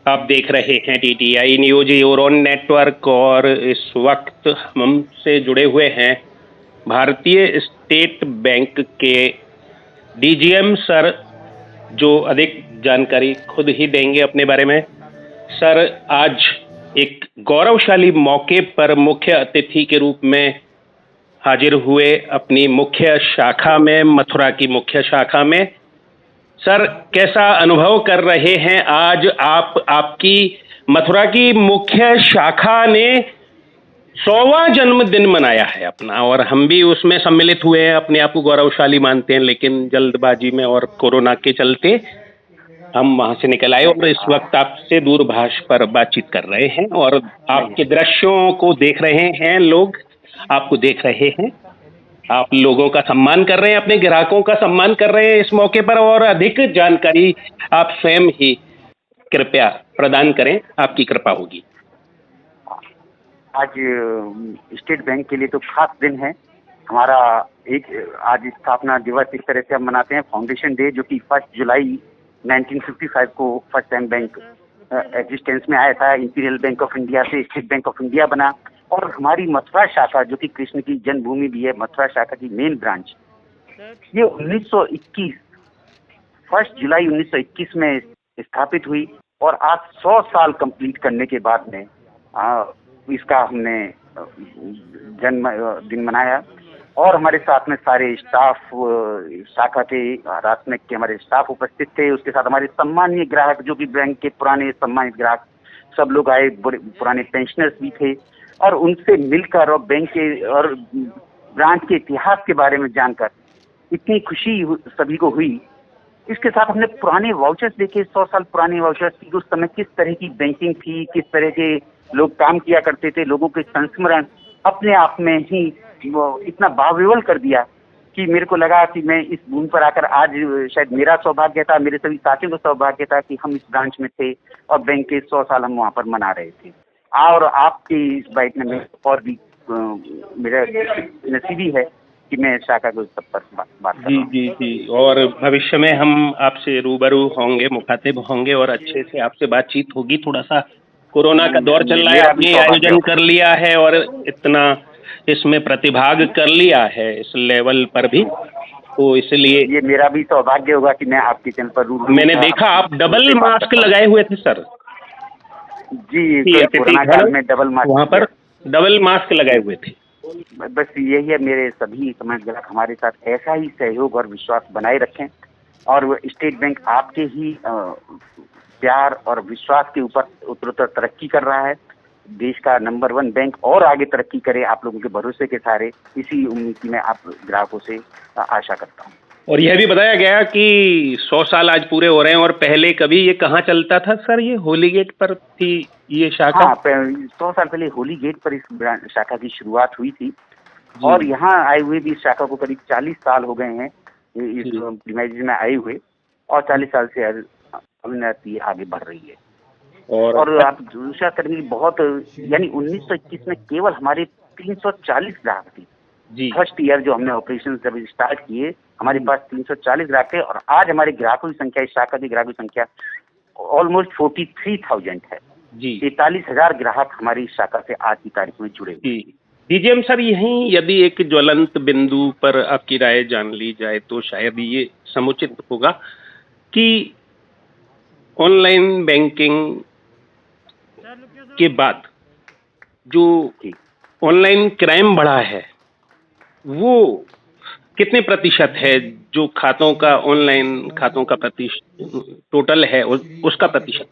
आप देख रहे हैं टीटीआई न्यूज यूरोन नेटवर्क और इस वक्त हमसे जुड़े हुए हैं भारतीय स्टेट बैंक के डीजीएम सर, जो अधिक जानकारी खुद ही देंगे अपने बारे में। सर, आज एक गौरवशाली मौके पर मुख्य अतिथि के रूप में हाजिर हुए अपनी मुख्य शाखा में, मथुरा की मुख्य शाखा में। सर, कैसा अनुभव कर रहे हैं आज आपकी मथुरा की मुख्य शाखा ने 100वां जन्मदिन मनाया है अपना, और हम भी उसमें सम्मिलित हुए हैं, अपने आप को गौरवशाली मानते हैं, लेकिन जल्दबाजी में और कोरोना के चलते हम वहां से निकल आए और इस वक्त आपसे दूरभाष पर बातचीत कर रहे हैं और आपके दृश्यों को देख रहे हैं। लोग आपको देख रहे हैं, आप लोगों का सम्मान कर रहे हैं, अपने ग्राहकों का सम्मान कर रहे हैं इस मौके पर। और अधिक जानकारी आप स्वयं ही कृपया प्रदान करें, आपकी कृपा होगी। आज स्टेट बैंक के लिए तो खास दिन है हमारा। आज स्थापना दिवस इस तरह से हम मनाते हैं, फाउंडेशन डे, जो कि 1 जुलाई 1955 को फर्स्ट टाइम बैंक एग्जिस्टेंस में आया था। इंपीरियल बैंक ऑफ इंडिया से स्टेट बैंक ऑफ इंडिया बना और हमारी मथुरा शाखा, जो कि कृष्ण की जन्मभूमि भी है, मथुरा शाखा की मेन ब्रांच, ये 1921 1 जुलाई 1921 में स्थापित हुई और आज 100 साल कंप्लीट करने के बाद में इसका हमने जन्म दिन मनाया। और हमारे साथ में सारे स्टाफ, शाखा के रासनिक के हमारे स्टाफ उपस्थित थे। उसके साथ हमारे सम्मानीय ग्राहक, जो कि बैंक के पुराने सम्मानित ग्राहक सब लोग आए, बड़े पुराने पेंशनर्स भी थे, और उनसे मिलकर और बैंक के और ब्रांच के इतिहास के बारे में जानकर इतनी खुशी सभी को हुई। इसके साथ हमने पुराने वाउचर्स देखे, 100 साल पुराने वाउचर्स की उस समय किस तरह की बैंकिंग थी, किस तरह के लोग काम किया करते थे, लोगों के संस्मरण अपने आप में ही इतना बाविवल कर दिया कि मेरे को लगा कि मैं इस भूमि पर आकर, आज शायद मेरा सौभाग्य था, मेरे सभी साथियों का सौभाग्य था कि हम इस ब्रांच में थे और बैंक के 100 साल हम वहाँ पर मना रहे थे। और आपकी इस बाइक में और भी मेरा नसीबी है कि मैं शाखा को सब पर बात कर रहा हूँ। जी जी जी, और भविष्य में हम आपसे रूबरू होंगे, मुखातिब होंगे और अच्छे से आपसे बातचीत होगी। थोड़ा सा कोरोना का दौर चल रहा है, आपने आयोजन कर लिया है और इतना इसमें प्रतिभाग कर लिया है इस लेवल पर भी, तो इसलिए ये मेरा भी सौभाग्य होगा कि मैं आपके चैनल पर रूबरू। मैंने देखा आप डबल मास्क लगाए हुए थे सर। जी, कोरोना काल में डबल मास्क, वहाँ पर डबल मास्क लगाए हुए थे। बस यही है, मेरे सभी समाज ग्राहक हमारे साथ ऐसा ही सहयोग और विश्वास बनाए रखें और स्टेट बैंक आपके ही प्यार और विश्वास के ऊपर उत्तरोत्तर तरक्की कर रहा है। देश का नंबर 1 बैंक और आगे तरक्की करे आप लोगों के भरोसे के सहारे, इसी उम्मीद की मैं आप ग्राहकों से आशा करता हूँ। और यह भी बताया गया कि 100 साल आज पूरे हो रहे हैं, और पहले कभी ये कहाँ चलता था सर? ये होली गेट पर थी ये शाखा? हाँ, 100 साल पहले होली गेट पर इस शाखा की शुरुआत हुई थी और यहाँ आए हुए भी इस शाखा को करीब 40 साल हो गए हैं इस प्रीमाइज में आए हुए, और 40 साल से अभिनति आगे बढ़ रही है। और आप दूसरा करेंगे बहुत, यानी 1921 में केवल हमारे 340 ग्राहक थे। फर्स्ट ईयर जो हमने ऑपरेशन जब स्टार्ट किए, हमारे पास 340 ग्राहक थे और आज हमारे ग्राहकों की संख्या, इस शाखा के ग्राहकों की संख्या ऑलमोस्ट 43,000 है। 43,000 ग्राहक हमारी इस शाखा से आज की तारीख में जुड़े हुए। डीजीएम सर, यहीं यदि एक ज्वलंत बिंदु पर आपकी राय जान ली जाए तो शायद ये समुचित होगा कि ऑनलाइन बैंकिंग के बाद जो ऑनलाइन क्राइम बढ़ा है वो कितने प्रतिशत है? जो खातों का, ऑनलाइन खातों का टोटल है उसका प्रतिशत?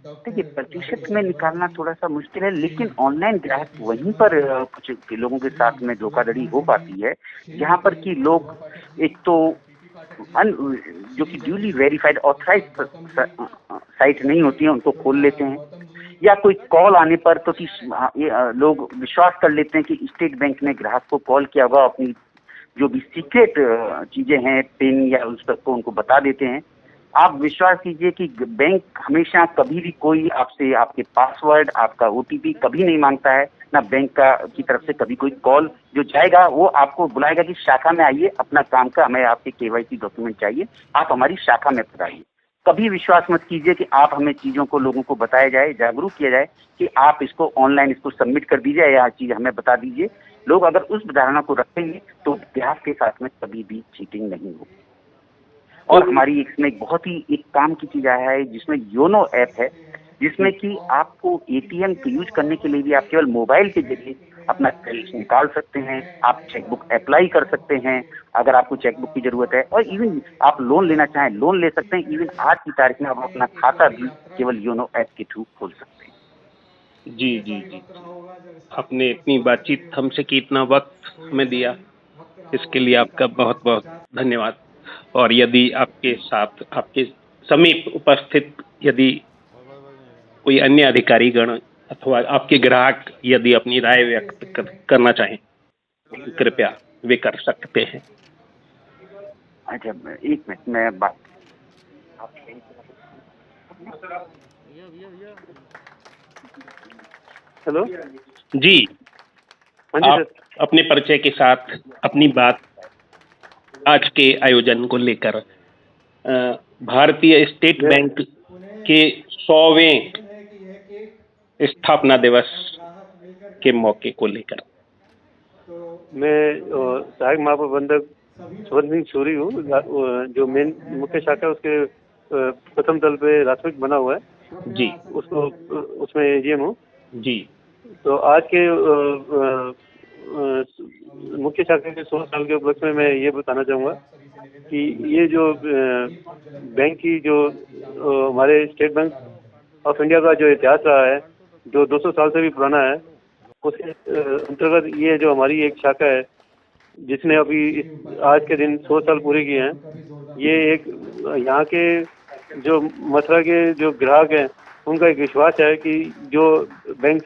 देखिए, प्रतिशत में निकालना थोड़ा सा मुश्किल है, लेकिन ऑनलाइन ग्राहक वहीं पर कुछ लोगों के साथ में धोखाधड़ी हो पाती है, जहां पर कि लोग एक तो जो कि ड्यूली वेरीफाइड ऑथराइज्ड साइट नहीं होती है उनको खोल लेते हैं, या कोई कॉल आने पर तो कि लोग विश्वास कर लेते हैं कि स्टेट बैंक ने ग्राहक को कॉल किया होगा, अपनी जो भी सीक्रेट चीजें हैं, पिन या उस तक को उनको बता देते हैं। आप विश्वास कीजिए कि बैंक हमेशा कभी भी कोई आपसे आपके पासवर्ड, आपका ओटीपी कभी नहीं मांगता है, ना बैंक की तरफ से कभी कोई कॉल जो जाएगा वो आपको बुलाएगा कि शाखा में आइए, अपना काम का हमें आपके केवाईसी डॉक्यूमेंट चाहिए, आप हमारी शाखा में पधारिए। कभी विश्वास मत कीजिए कि आप हमें चीज़ों को लोगों को बताया जाए, जागरूक किया जाए कि आप इसको ऑनलाइन इसको सबमिट कर दीजिए या चीज़ हमें बता दीजिए। लोग अगर उस धारणा को रखेंगे तो इतिहास के साथ में कभी भी चीटिंग नहीं होगी। और हमारी इसमें एक बहुत ही एक काम की चीज आया है जिसमें योनो ऐप है, जिसमें कि आपको एटीएम के यूज करने के लिए भी आप केवल मोबाइल के जरिए अपना कैश निकाल सकते हैं, आप चेकबुक अप्लाई कर सकते हैं अगर आपको चेकबुक की जरूरत है, और इवन आप लोन लेना चाहें लोन ले सकते हैं। इवन आज की तारीख में आप अपना खाता भी केवल योनो ऐप के थ्रू खोल सकते हैं। जी जी जी, आपने इतनी बातचीत हमसे की, इतना वक्त हमें दिया, इसके लिए आपका बहुत बहुत धन्यवाद। और यदि आपके साथ आपके समीप उपस्थित यदि कोई अन्य अधिकारीगण अथवा आपके ग्राहक यदि अपनी राय व्यक्त करना चाहें तो कृपया वे कर सकते हैं। अच्छा, एक मिनट मैं बात हेलो जी, हाँ जी आप सर। अपने परिचय के साथ अपनी बात आज के आयोजन को लेकर भारतीय स्टेट बैंक के 100वें स्थापना दिवस के मौके को लेकर। मैं सहायक महाप्रबंधक सुवर्ण सिंह सूरी हूँ, जो मेन मुख्य शाखा है उसके प्रथम तल पे राष्ट्रपति बना हुआ है जी, उसको उसमें एजीएम हूँ जी। तो आज के मुख्य शाखा के 100 साल के उपलक्ष्य में मैं ये बताना चाहूँगा कि ये जो बैंक की जो हमारे स्टेट बैंक ऑफ इंडिया का जो इतिहास रहा है, जो 200 साल से भी पुराना है, उसके अंतर्गत ये जो हमारी एक शाखा है जिसने अभी आज के दिन 100 साल पूरे किए हैं, ये एक यहाँ के जो मथुरा के जो ग्राहक हैं उनका एक विश्वास है कि जो बैंक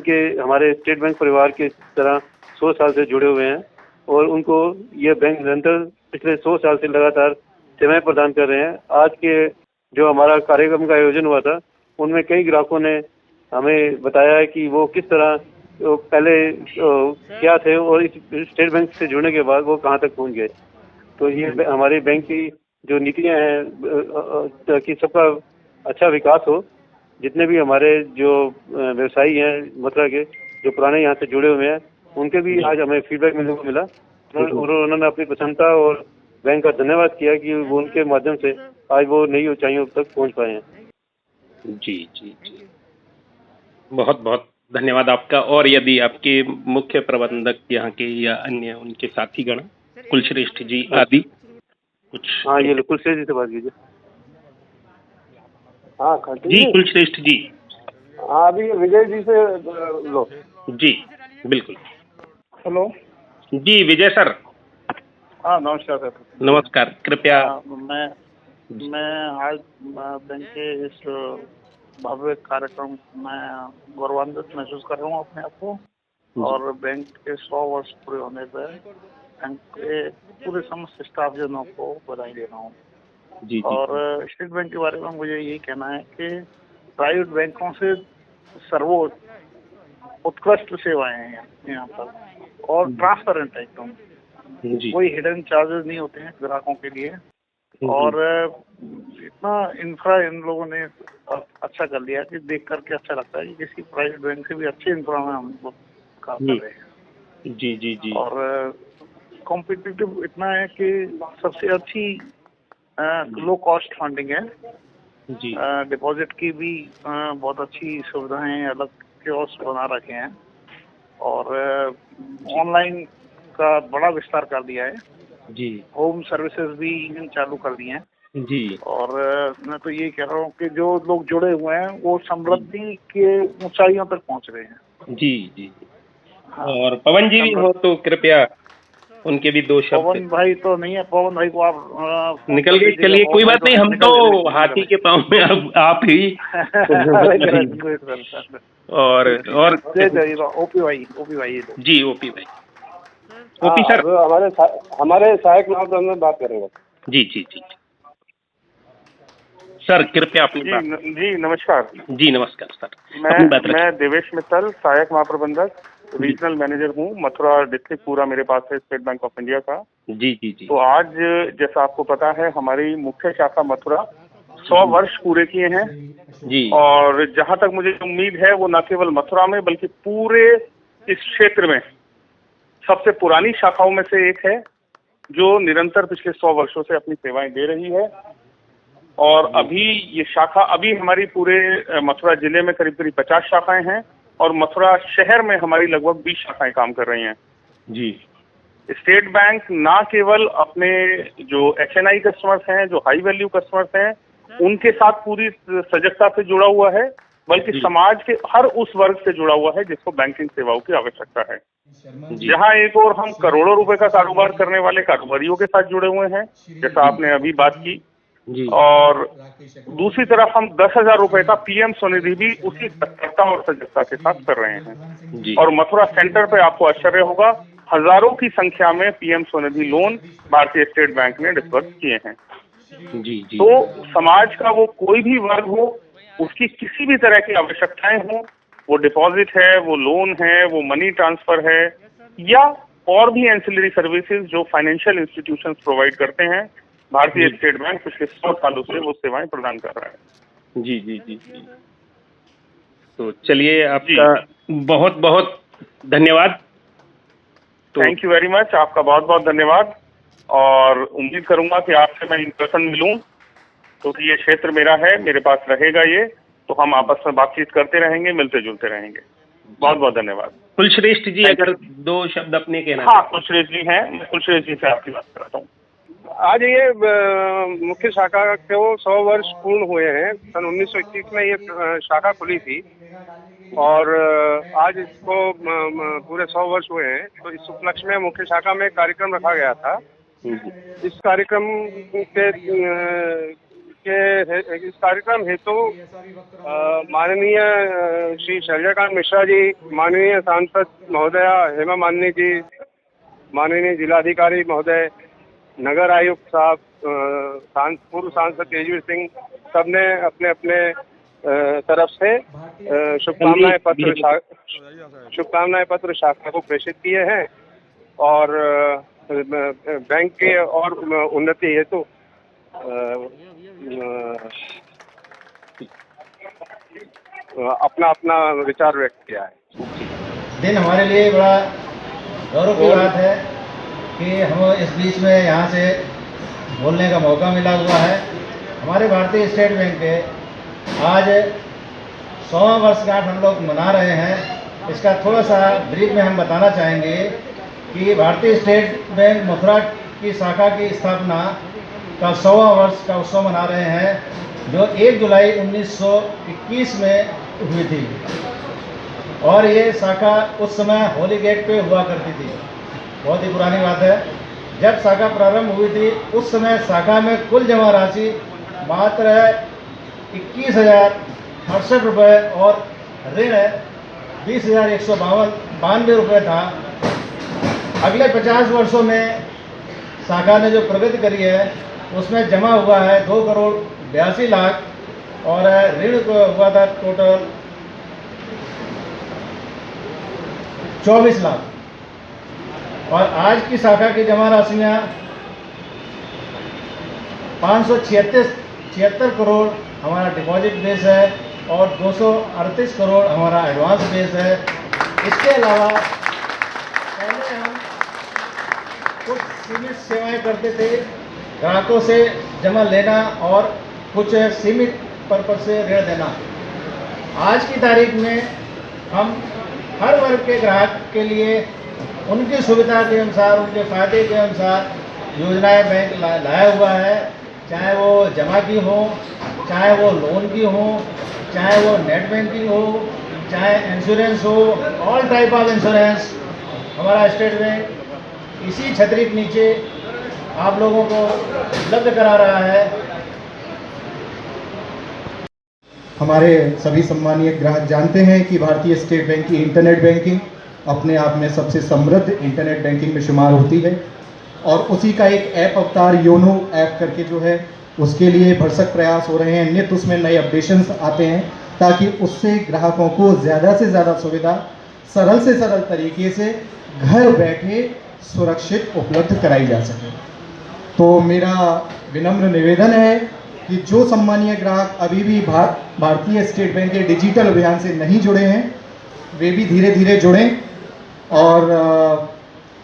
के हमारे स्टेट बैंक परिवार के तरह 100 साल से जुड़े हुए हैं और उनको ये बैंक निरंतर पिछले 100 साल से लगातार सेवाएं प्रदान कर रहे हैं। आज के जो हमारा कार्यक्रम का आयोजन हुआ था उनमें कई ग्राहकों ने हमें बताया है कि वो किस तरह पहले क्या थे और इस स्टेट बैंक से जुड़ने के बाद वो कहाँ तक पहुँच गए। तो ये हमारे बैंक की जो नीतियाँ हैं ताकि सबका अच्छा विकास हो, जितने भी हमारे जो व्यवसायी हैं मथुरा के जो पुराने यहाँ से जुड़े हुए हैं उनके भी आज हमें फीडबैक मिलने को मिला और उन्होंने अपनी प्रसन्नता और बैंक का धन्यवाद किया कि वो उनके माध्यम से आज वो नई ऊंचाइयों तक पहुँच पाए हैं। जी जी जी, बहुत बहुत धन्यवाद आपका। और यदि आपके मुख्य प्रबंधक यहाँ के या अन्य उनके साथीगण कुलश्रेष्ठ जी आदि कुछ। हाँ, ये कुलश्रेष्ठ जी से बात कीजिए। हाँ जी कुलश्रेष्ठ जी। हाँ, अभी विजय जी से लो। जी बिल्कुल। हेलो जी विजय सर। हाँ, नमस्कार सर। नमस्कार, कृपया। मैं आज बैंक के इस भव्य कार्यक्रम में गौरवान्वित महसूस कर रहा हूँ अपने आप को, और बैंक के 100 वर्ष पूरे होने पर बैंक के पूरे समस्त स्टाफ जनों को बधाई दे रहा हूँ। जी, और स्टेट बैंक के बारे में मुझे यही कहना है कि प्राइवेट बैंकों से सर्वोत्कृष्ट उत्कृष्ट सेवाएं हैं यहाँ पर, और ट्रांसपेरेंट है एकदम, कोई हिडन चार्जेस नहीं होते हैं ग्राहकों के लिए, और इतना इंफ्रा इन लोगों ने अच्छा कर लिया कि देख करके अच्छा लगता है कि किसी प्राइवेट बैंक से भी अच्छे इंफ्रा में हम लोग काम कर रहे हैं। जी जी जी। और कॉम्पिटिटिव इतना है कि सबसे अच्छी लो कॉस्ट फंडिंग है जी। डिपॉजिट की भी बहुत अच्छी सुविधाएं, अलग कियोस्क बना रखे हैं, और ऑनलाइन का बड़ा विस्तार कर दिया है जी। होम सर्विसेज भी चालू कर दिए हैं जी। और मैं तो ये कह रहा हूँ कि जो लोग जुड़े हुए हैं वो समृद्धि के ऊंचाइयों तक पहुंच रहे हैं। जी जी। और पवन जी भी हो तो कृपया उनके भी दो शब्द। पवन भाई तो नहीं है, पवन भाई को आप निकल गए, चलिए कोई बात नहीं, हम तो हाथी के पाँव में अब आप ही। और ओपी भाई जी, ओपी भाई। ओपी सर हमारे सहायक महाप्रबंधक में बात करेंगे। जी जी जी सर, कृपया अपनी बात। जी नमस्कार। जी नमस्कार सर। मैं देवेश मित्तल, सहायक महाप्रबंधक रीजनल मैनेजर हूँ। मथुरा डिस्ट्रिक्ट पूरा मेरे पास है स्टेट बैंक ऑफ इंडिया का। जी जी जी। तो आज जैसा आपको पता है हमारी मुख्य शाखा मथुरा 100 वर्ष पूरे किए हैं जी। और जहां तक मुझे उम्मीद है वो न केवल मथुरा में बल्कि पूरे इस क्षेत्र में सबसे पुरानी शाखाओं में से एक है, जो निरंतर पिछले 100 वर्षों से अपनी सेवाएं दे रही है। और अभी ये शाखा हमारी पूरे मथुरा जिले में करीब करीब 50 शाखाएं हैं और मथुरा शहर में हमारी लगभग 20 शाखाएं काम कर रही हैं। जी। स्टेट बैंक ना केवल अपने जो HNI कस्टमर्स हैं, जो हाई वैल्यू कस्टमर्स हैं, उनके साथ पूरी सजगता से जुड़ा हुआ है, बल्कि समाज के हर उस वर्ग से जुड़ा हुआ है जिसको बैंकिंग सेवाओं की आवश्यकता है। जहां एक और हम करोड़ों रुपए का कारोबार करने वाले कारोबारियों के साथ जुड़े हुए हैं, जैसा आपने अभी बात की जी। और दूसरी तरफ हम 10,000 रुपए का PM स्वनिधि भी उसी तत्परता और सजगता के साथ कर रहे हैं। जी। और मथुरा सेंटर पे आपको आश्चर्य होगा, हजारों की संख्या में PM स्वनिधि लोन भारतीय स्टेट बैंक ने डिस्बर्स किए हैं। जी जी। तो समाज का वो कोई भी वर्ग हो, उसकी किसी भी तरह की आवश्यकताएं हो, वो डिपॉजिट है, वो लोन है, वो मनी ट्रांसफर है या और भी एंसिलरी सर्विसेज जो फाइनेंशियल इंस्टीट्यूशंस प्रोवाइड करते हैं, भारतीय स्टेट बैंक पिछले 100 सालों से वो सेवाएं प्रदान कर रहा है। जी जी जी जी। तो चलिए, आपका बहुत बहुत धन्यवाद। थैंक यू वेरी मच, आपका बहुत बहुत धन्यवाद और उम्मीद करूंगा कि आपसे मैं इन पर्सन मिलूं, क्योंकि ये क्षेत्र मेरा है, मेरे पास रहेगा ये, तो हम आपस में बातचीत करते रहेंगे, मिलते जुलते रहेंगे। बहुत बहुत धन्यवाद। कुलश्रेष्ठ जी, अगर 2 शब्द अपने कहना। हाँ, कुलश्रेष्ठ जी हैं, मैं कुलश्रेष्ठ जी से आपकी बात कराता हूँ। आज ये मुख्य शाखा को 100 वर्ष पूर्ण हुए हैं। सन 1921 में ये शाखा खुली थी और आज इसको पूरे 100 वर्ष हुए हैं। तो इस उपलक्ष्य में मुख्य शाखा में कार्यक्रम रखा गया था। इस कार्यक्रम हेतु माननीय श्री शैलजाकांत मिश्रा जी, माननीय सांसद महोदया हेमा मालिनी जी, माननीय जिलाधिकारी महोदय, नगर आयुक्त साहब, पूर्व सांसद तेजवीर सिंह, सबने अपने अपने तरफ से शुभकामनाएं पत्र शाखा को प्रेषित किए हैं और बैंक के और उन्नति हेतु अपना अपना विचार व्यक्त किया है। दिन हमारे लिए बड़ा गौरव की बात है कि हम इस बीच में यहाँ से बोलने का मौका मिला हुआ है। हमारे भारतीय स्टेट बैंक के आज 100वां वर्षगांठ हम लोग मना रहे हैं। इसका थोड़ा सा ब्रीफ में हम बताना चाहेंगे कि भारतीय स्टेट बैंक मथुरा की शाखा की स्थापना का 100वां वर्ष का उत्सव मना रहे हैं, जो 1 जुलाई 1921 में हुई थी और ये शाखा उस समय होली गेट पे हुआ करती थी। बहुत ही पुरानी बात है। जब शाखा प्रारंभ हुई थी उस समय शाखा में कुल जमा राशि मात्र 21,068 रुपये और ऋण 20,192 रुपये था। अगले 50 वर्षों में शाखा ने जो प्रगति करी है उसमें जमा हुआ है 2,82 लाख और ऋण हुआ था टोटल 24 लाख। और आज की शाखा की जमा राशियाँ 576 करोड़ हमारा डिपॉजिट बेस है और 238 करोड़ हमारा एडवांस बेस है। इसके अलावा पहले हम कुछ सीमित सेवाएं करते थे, ग्राहकों से जमा लेना और कुछ सीमित पर्पज से ऋण देना। आज की तारीख में हम हर वर्ग के ग्राहक के लिए उनकी सुविधा के अनुसार, उनके फायदे के अनुसार योजनाएं बैंक लाया हुआ है, चाहे वो जमा की हो, चाहे वो लोन की हो, चाहे वो नेट बैंकिंग हो, चाहे इंश्योरेंस हो, ऑल टाइप ऑफ इंश्योरेंस हमारा स्टेट बैंक इसी छतरी के नीचे आप लोगों को उपलब्ध करा रहा है। हमारे सभी सम्मानीय ग्राहक जानते हैं कि भारतीय स्टेट बैंक की इंटरनेट बैंकिंग अपने आप में सबसे समृद्ध इंटरनेट बैंकिंग में शुमार होती है और उसी का एक ऐप अवतार योनो ऐप करके जो है उसके लिए भरसक प्रयास हो रहे हैं। नित्य उसमें नए अपडेशंस आते हैं ताकि उससे ग्राहकों को ज़्यादा से ज़्यादा सुविधा सरल से सरल तरीके से घर बैठे सुरक्षित उपलब्ध कराई जा सके। तो मेरा विनम्र निवेदन है कि जो सम्मानीय ग्राहक अभी भी भारतीय स्टेट बैंक के डिजिटल अभियान से नहीं जुड़े हैं, वे भी धीरे धीरे जुड़ें। और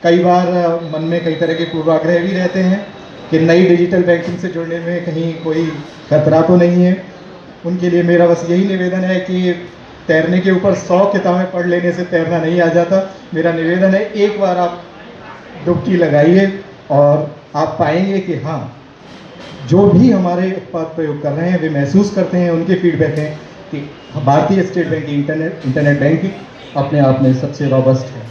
कई बार मन में कई तरह के पूर्वाग्रह भी रहते हैं कि नई डिजिटल बैंकिंग से जुड़ने में कहीं कोई खतरा तो नहीं है। उनके लिए मेरा बस यही निवेदन है कि तैरने के ऊपर 100 किताबें पढ़ लेने से तैरना नहीं आ जाता। मेरा निवेदन है, एक बार आप डुबकी लगाइए और आप पाएंगे कि हाँ, जो भी हमारे उत्पाद प्रयोग कर रहे हैं वे महसूस करते हैं, उनके फीडबैक हैं कि भारतीय स्टेट बैंक की इंटरनेट बैंकिंग अपने आप में सबसे रॉबस्ट है।